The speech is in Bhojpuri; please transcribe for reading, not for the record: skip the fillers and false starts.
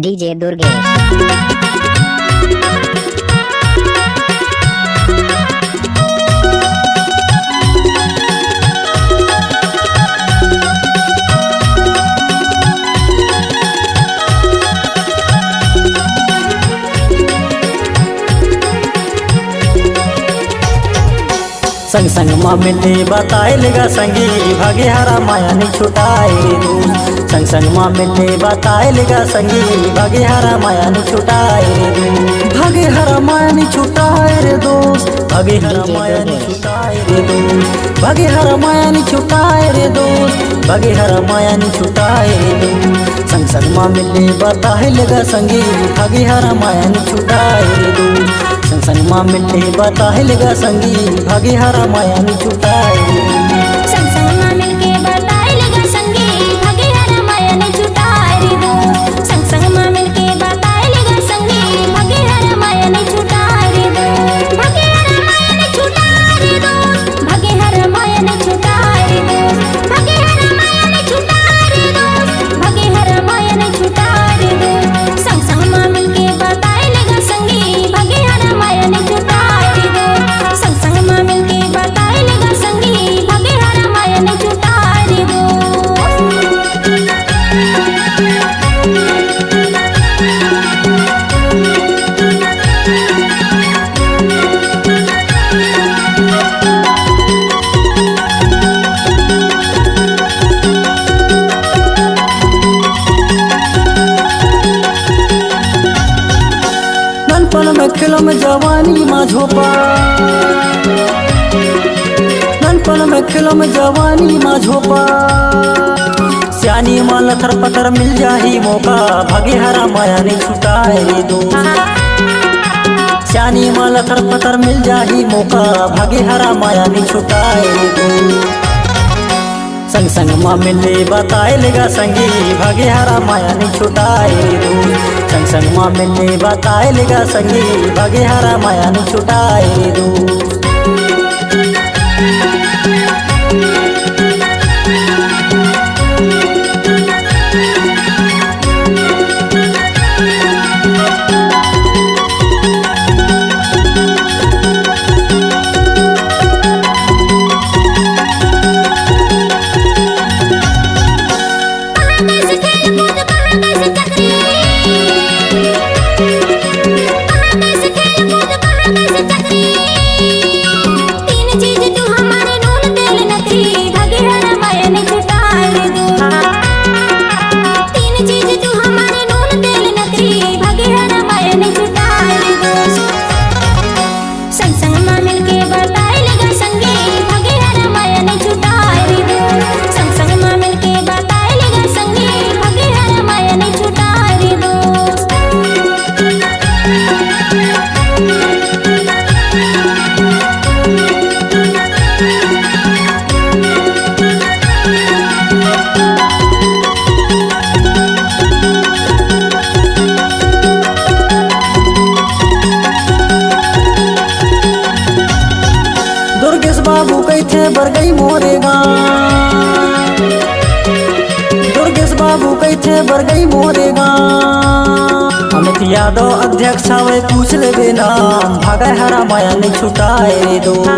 डीजे दुर्गेश। संग संग माँ मिले बताए लेगा संगी भागे हरा माया नहीं छुटाए रे दोस्त। संग संग माँ मिले बताए लेगा संगी भागे हरा माया नहीं छुटाए रे दोस्त। भागे हरा माया नहीं छुटाए रे दोस्त। भागे हरा माया नहीं छुटाए रे दोस्त। भागे हरा माया नहीं छुटाए रे दोस्त। भागे हरा माया नहीं छुटाए रे दोस्त। संग संग माँ मिले बताए लेगा संगी भागे हरा माया नहीं छुटाए रे दोस्त। संग संग माँ मिले बताए लेगा संगी भागे हरा माया नहीं छुटाए। संग संग माँ मिलके बताए लेगा संगी भागे हरा माया नहीं छुटाए रे दोस्त। संग संग माँ मिलके बताए लेगा संगी भागे हरा माया नहीं छुटाए रे दोस्त। भागे हरा माया नहीं छुटाए रे दोस्त। भागे हरा माया नहीं छुटाए रे दोस्त। भागे हरा माया नहीं छुटाए रे दोस्त। भागे हरा माया नहीं छुटाए रे दोस्त। संग संग माँ मिलके बताए लेगा संगी भागे हरा माया नहीं छुटाए रे दोस्त। संग संग माँ मिलके बताए लेगा संगी भागे हरा माया नहीं छुटाए रे दोस्त। ननपन में खेलो में जवानी माँ झोपा। ननपन में खेलो में जवानी माँ झोपा। सियानी माँ लथर पथर मिल जाही मौका भागे हरा माया नहीं छुटाए रे दोस्त। सियानी माँ लथर पथर मिल जाही मौका भागे हरा माया नहीं छुटाए रे दोस्त। संग संग माँ मिले बताए लेगा संगी भागे हरा माया नहीं छुटाए रे दोस्त। संग संग माँ मिले बताए लेगा संगी भागे हरा माया नहीं छुटाए रे दोस्त। दुर्गेश बाबू कैथे बर गई मोरेगा। दुर्गेश बाबू कैथे बर गई मोरेगा। अमित यादव अध्यक्ष आवे पूछ ले नाम भागे हरा माया नहीं छुटाए रे दोस्त।